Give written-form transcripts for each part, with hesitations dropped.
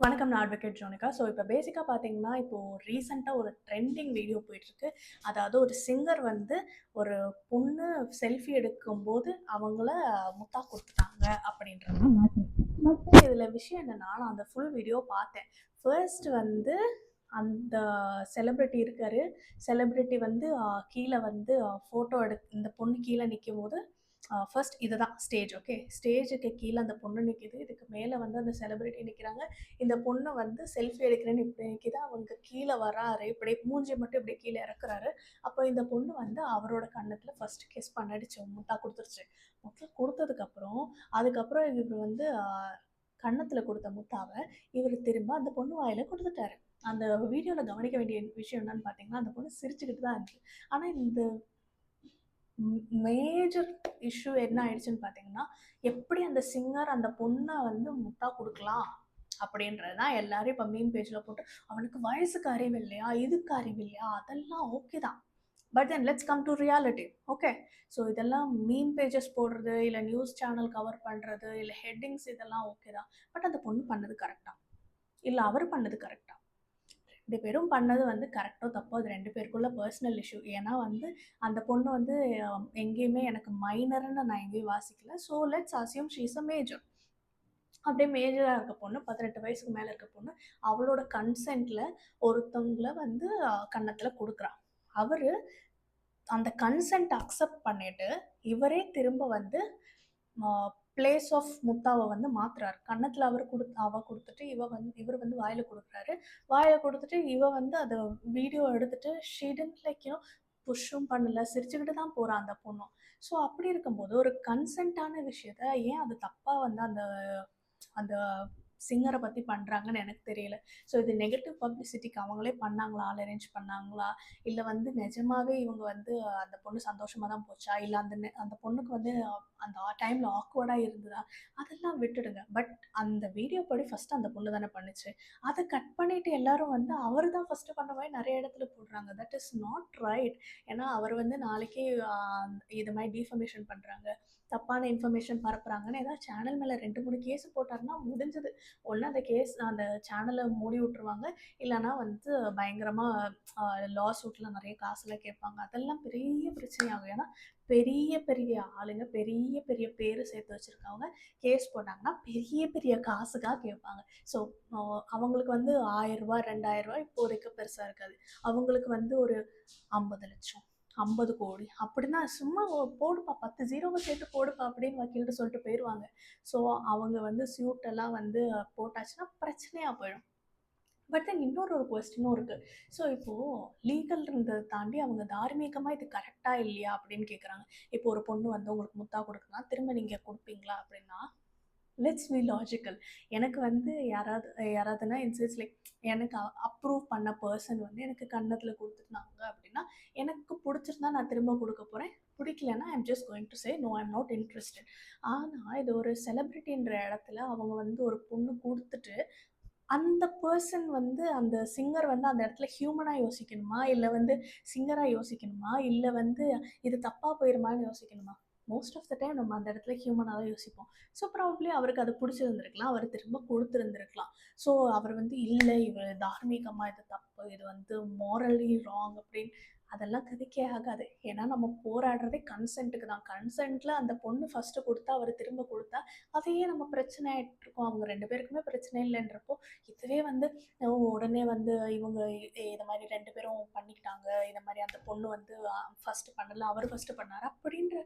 வணக்கம். நான் advocate ஜோனிகா. So இப்போ பேசிக்கா பார்த்தீங்கன்னா, இப்போ ரீசென்ட்டா ஒரு ட்ரெண்டிங் வீடியோ போயிட்டுருக்கு. அதாவது ஒரு சிங்கர் வந்து ஒரு பொண்ணு செல்ஃபி எடுக்கும்போது அவங்கள முத்தா குடுத்துட்டாங்க அப்படின்றது மேட்டர். பட் இதில விஷயம் என்னன்னா, நான் அந்த ஃபுல் வீடியோ பார்த்தேன். ஃபர்ஸ்ட் வந்து அந்த செலிபிரிட்டி இருக்காரு. செலிபிரிட்டி வந்து கீழ வந்து ஃபோட்டோ இந்த பொண்ணு கீழ நிக்கும்போது ஃபர்ஸ்ட் இதுதான் ஸ்டேஜ். ஓகே. ஸ்டேஜுக்கு கீழ அந்த பொண்ணு நிக்குது. இதுக்கு மேல வந்து அந்த செலிபிரிட்டி நிக்கிறாங்க. இந்த பொண்ணு வந்து செல்ஃபி எடுக்கிறேன்னு இப்படி நிக்குது. அவங்க கீழ வராரு. இப்படி மூஞ்சிய மட்டும் இப்படி கீழ இறக்குறாரு. அப்போ இந்த பொண்ணு வந்து அவரோட கன்னத்துல ஃபர்ஸ்ட் கிஸ் பண்ணிடுச்சு. முத்தா குடுத்துருச்சு. முத்தா குடுத்ததுக்கப்புறம், அதுக்கப்புறம் இவரு வந்து கன்னத்துல குடுத்த முத்தாவ இவரு திரும்ப அந்த பொண்ணு வாயில குடுத்துட்டாரு. அந்த வீடியோல கவனிக்க வேண்டிய விஷயம் என்னன்னு பார்த்தீங்கன்னா, அந்த பொண்ணு சிரிச்சுக்கிட்டு தான் இருந்துச்சு. ஆனா இந்த மேஜர் இஷ்யூ என்ன ஆயிடுச்சுன்னு பார்த்தீங்கன்னா, எப்படி அந்த சிங்கர் அந்த பொண்ண வந்து முத்தா குடுக்கலாம்? அப்படின்றது தான் எல்லாரும் இப்ப மீம் பேஜ்ல போட்டு, அவனுக்கு வயசுக்கு அறிவு இல்லையா? இதுக்கு அறிவு இல்லையா? அதெல்லாம் ஓகே தான். But then let's come to reality. Okay. So இதெல்லாம் மீம் பேஜஸ் போடுறது, இல்ல நியூஸ் சேனல் கவர் பண்றது, இல்ல ஹெட்டிங்ஸ் இதெல்லாம் ஓகே தான். பட் அந்த பொண்ணு பண்ணது கரெக்ட்டா? இல்ல அவரு பண்ணது கரெக்ட்டா? 2 பேரும் பண்ணது வந்து கரெக்ட்டோ தப்போ அது 2 பேருக்குள்ள பர்சனல் இஷ்யூ. ஏன்னா வந்து அந்த பொண்ணு வந்து எங்கேயுமே எனக்கு மைனர்ன்னு நான் எங்கேயும் வாசிக்கல. So let's assume she is a major. அப்படியே மேஜரா இருக்க பொண்ணு, 18 வயசுக்கு மேல இருக்க பொண்ணு, அவளோட கன்சென்ட்ல ஒருத்தவங்கள வந்து கன்னத்துல குடுக்குறா. அவரு அந்த கன்சென்ட் அக்செப்ட் பண்ணிட்டு, இவரே திரும்ப வந்து அ பிளேஸ் ஆஃப் முத்தாவ வந்து மாத்துறாரு. கன்னத்துல அவ குடுத்துட்டு, இவரு வந்து வாயில குடுக்குறாரு. வாயில குடுத்துட்டு, இவ வந்து அத வீடியோ எடுத்துட்டு ஷி டிட்ன்ட் லைக் புஷ்ஷும் பண்ணல. சிரிச்சுக்கிட்டு தான் போறா அந்த பொண்ணும். ஸோ அப்படி இருக்கும்போது, ஒரு கன்சென்ட்டான விஷயத்த ஏன் அது தப்பா வந்து அந்த அந்த சிங்கர பத்தி பண்றாங்கன்னு எனக்கு தெரியல. ஸோ இது நெகட்டிவ் பப்ளிசிட்டிக்கு அவங்களே பண்ணாங்களா? ஆள் அரேஞ்ச் பண்ணாங்களா? இல்ல வந்து நிஜமாவே இவங்க வந்து அந்த பொண்ணு சந்தோஷமா தான் போச்சா? இல்ல அந்த பொண்ணுக்கு வந்து அந்த டைம்ல ஆக்வர்டா இருந்ததா? அதெல்லாம் விட்டுடுங்க. பட் அந்த வீடியோ படி ஃபர்ஸ்ட் அந்த பொண்ணு தானே பண்ணுச்சு. அத கட் பண்ணிட்டு எல்லாரும் வந்து அவரு தான் ஃபர்ஸ்ட் பண்ண மாரி நெறைய இடத்துல போடுறாங்க. That is not right. ஏன்னா அவர் வந்து நாளைக்கு இது மாரி டிஃபமேஷன் பண்றாங்க. தப்பான இன்ஃபர்மேஷன் பரப்புறாங்கன்னு ஏதாவது சேனல் மேல 2, 3 கேஸ் போட்டாருன்னா முடிஞ்சது. ஒண்ணு அந்த சேனல மூடி விட்டுருவாங்க. இல்லன்னா வந்து பயங்கரமா அ லா சூட்ல நெறைய காசுலாம் கேட்பாங்க. அதெல்லாம் பெரிய பிரச்சனையாகும். ஏன்னா, பெரிய பெரிய ஆளுங்க, பெரிய பெரிய பேரு சேர்த்து வச்சிருக்கவங்க கேஸ் போட்டாங்கன்னா, பெரிய பெரிய காசுக்கா கேட்பாங்க. ஸோ அவங்களுக்கு வந்து ரூ. 1000 ரூ. 2000 இப்போதைக்கு பெருசா இருக்காது. அவங்களுக்கு வந்து ஒரு 50,00,000 50,00,00,000 அப்படின்னா சும்மா போடுப்பா 10 ஜீரோவ சேர்த்து போடுப்பா அப்படின்னு வக்கீல்ட்ட சொல்லிட்டு போயிருவாங்க. ஸோ அவங்க வந்து சியூட் எல்லாம் வந்து போட்டாச்சுன்னா பிரச்சனையா போயிடும். பட் தென் இன்னொரு ஒரு கொஸ்டினும் இருக்கு. ஸோ இப்போ லீகல்ன்றத தாண்டி அவங்க தார்மீகமா இது கரெக்ட்டா இல்லையா அப்படின்னு கேட்குறாங்க. இப்போ ஒரு பொண்ணு வந்து உங்களுக்கு முத்தா குடுக்குதுன்னா, திரும்ப நீங்க குடுப்பீங்களா அப்படின்னா, லெட்ஸ் பி லாஜிக்கல். எனக்கு வந்து யாராவதுன்னா இட்ஸ் லைக் எனக்கு அப்ரூவ் பண்ண பெர்சன் வந்து எனக்கு கன்னத்துல குடுத்துருந்தாங்க அப்படின்னா, எனக்கு புடிச்சிருந்தா நான் திரும்ப குடுக்க போறேன். பிடிக்கலன்னா I am just going to say no I am not interested. ஆனா இது ஒரு செலிபிரிட்டின்ற இடத்துல அவங்க வந்து ஒரு பொண்ணு குடுத்துட்டு அந்த பெர்சன் வந்து அந்த சிங்கர் வந்து அந்த இடத்துல ஹியூமனா யோசிக்கணுமா? இல்ல வந்து சிங்கரா யோசிக்கணுமா? இல்ல வந்து இது தப்பா போயிருமான்னு யோசிக்கணுமா? மோஸ்ட் ஆஃப் த டைம் நம்ம அந்த இடத்துல ஹியூமனா தான் யோசிப்போம். ஸோ ப்ராபப்ளி அவருக்கு அது புடிச்சிருந்திருக்கலாம். அவரு திரும்ப குடுத்திருந்திருக்கலாம். ஸோ அவர் வந்து இல்ல தார்மீகமா இது தப்பு. இது வந்து மோரலி ராங் அப்படின்னு அதெல்லாம் கதைக்கே ஆகாது. ஏன்னா நம்ம போராடுறதே கன்சென்ட்க்கு தான். கன்சென்ட்ல அந்த பொண்ணு ஃபர்ஸ்ட்டு குடுத்தா, அவரு திரும்ப குடுத்தா, அதையே நம்ம பிரச்சனை ஆயிட்டு இருக்கோம். அவங்க 2 பேருக்குமே பிரச்சனை இல்லன்றப்போ, இதுவே வந்து உடனே வந்து இவங்க இது மாரி 2 பேரும் பண்ணிக்கிட்டாங்க. இந்த மாரி அந்த பொண்ணு வந்து ஃபர்ஸ்ட் பண்ணல. அவரு ஃபர்ஸ்ட் பண்ணாரு. அப்படின்ற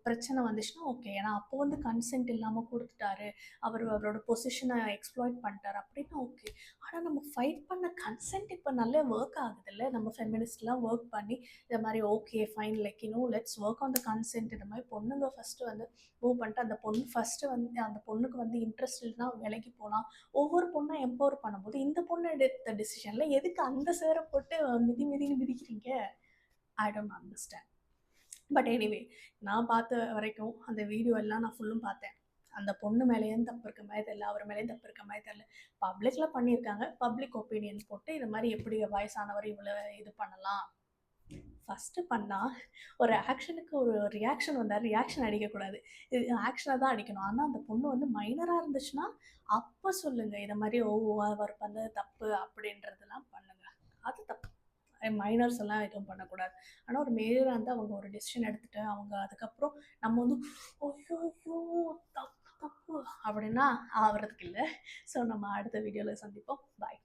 பிரச்சனை வந்துச்சுன்னா ஓகே. ஏன்னா அப்போ வந்து கன்சென்ட் இல்லாம குடுத்துட்டாரு. அவரோட பொசிஷன எக்ஸ்ப்ளாய்ட் பண்ணிட்டாரு அப்படின்னா ஓகே. ஆனா நம்ம ஃபைட் பண்ண கன்சென்ட் இப்ப நல்லா வொர்க் ஆகுதுல்ல. நம்ம ஃபெமினிஸ்ட்லாம் வொர்க் பண்ணி இந்த மாரி okay fine like let's work on the consent. இந்த மாரி பொண்ணுங்க ஃபர்ஸ்ட் வந்து மூவ் பண்ணிட்டு அந்த பொண்ணு ஃபர்ஸ்ட் வந்து அந்த பொண்ணுக்கு வந்து இன்ட்ரெஸ்ட் இல்லைன்னா விலகி போலாம். ஒவ்வொரு பொண்ணா எம்பவர் பண்ணும்போது, இந்த பொண்ணு எடுத்த டிசிஷன்ல எதுக்கு அந்த சேர போட்டு மிதின்னு மிதிக்கிறீங்க? I don't understand. But anyway நான் பார்த்த வரைக்கும் அந்த வீடியோ எல்லாம் நான் ஃபுல்லும் பார்த்தேன். அந்த பொண்ணு மேலேயும் தப்பு இருக்க மாரி தெரியல. அவர் மேலேயும் தப்பு இருக்க மாரி தெரியல. பப்ளிக்ல பண்ணியிருக்காங்க. பப்ளிக் ஒப்பீனியன் போட்டு இது மாரி எப்படி வயசானவர் இவ்வளோ இது பண்ணலாம்? ஃபர்ஸ்ட்டு பண்ணா, ஒரு ஆக்ஷனுக்கு ஒரு ரியாக்ஷன் வந்தா, ரியாக்ஷன் அடிக்கக்கூடாது. ஆக்ஷனா தான் அடிக்கணும். ஆனா, அந்த பொண்ணு வந்து மைனரா இருந்துச்சுன்னா, அப்ப சொல்லுங்க. இத மாரி அவர் பண்ணது தப்பு அப்படின்றதெல்லாம் பண்ணுங்க. அது தப்பு. மைனர்ஸ் எல்லாம் எதுவும் பண்ணக்கூடாது. ஆனா, ஒரு மேஜரா இருந்தா அவங்க ஒரு டெசிஷன் எடுத்துட்டு, அவங்க அதுக்கப்புறம் நம்ம வந்து "ஐய்யய்யோ! தப்பு, தப்பு" அப்படின்னா ஆவறதுக்கு இல்ல. ஸோ நம்ம அடுத்த வீடியோல சந்திப்போம். பாய்.